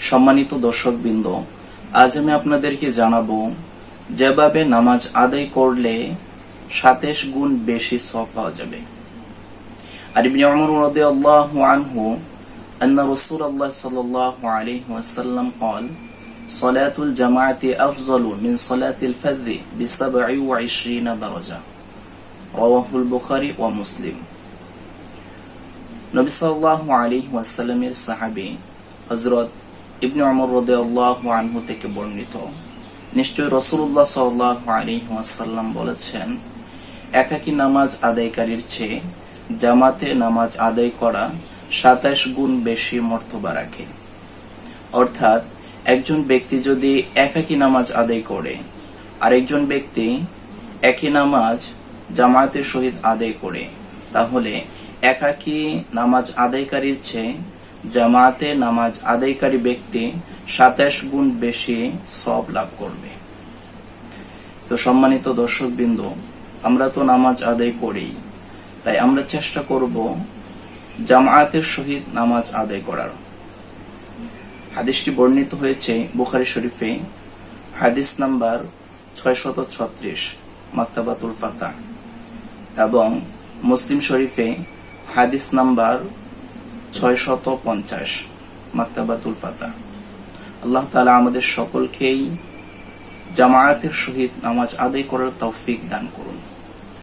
সম্মানিত দর্শকবৃন্দ, আজ আমি আপনাদেরকে জানাবো যেভাবে নামাজ আদায় করলে 27 গুণ বেশি সওয়াব পাওয়া যাবে। আর ইবনে উমর রাদিয়াল্লাহু আনহু أن رسول الله صلى الله عليه وسلم قال صلاة الجماعة أفضل من صلاة الفذ ب27 درجة رواه البخاري ومسلم। নবী সাল্লাল্লাহু আলাইহি ওয়াসাল্লামের সাহাবী হযরত ইবনে উমর রাদিয়াল্লাহু আনহু থেকে বর্ণিত, নিশ্চয় রাসূলুল্লাহ সাল্লাল্লাহু আলাইহি ওয়াসাল্লাম বলেছেন, একাকী নামাজ আদায়কারীর চেয়ে জামাতে নামাজ আদায় করা 27 গুণ বেশি মর্তবা রাখে। অর্থাৎ একজন ব্যক্তি যদি একাকী নামাজ আদায় করে আর একজন ব্যক্তি একই নামাজ জামাতের সহিত আদায় করে, তাহলে একাকী নামাজ আদায়কারীর চেয়ে জামাতে নামাজ আদায়কারী ব্যক্তি 27 গুণ বেশি সওয়াব লাভ করবে। তো সম্মানিত দর্শকবৃন্দ, আমরা তো নামাজ আদায় করি, তাই আমরা চেষ্টা করব জামাতের সহিত নামাজ আদায় করার। হাদিসটি বর্ণিত হয়েছে বুখারী শরীফে, হাদিস নাম্বার 636 মাকতাবাতুল ফাতাহ, এবং মুসলিম শরীফে হাদিস নাম্বার 650 মাকতাবাতুল ফাতাহ। আল্লাহ তাআলা আমাদের সকলকেই জামায়াতের সহিত নামাজ আদায় করার তৌফিক দান করুন।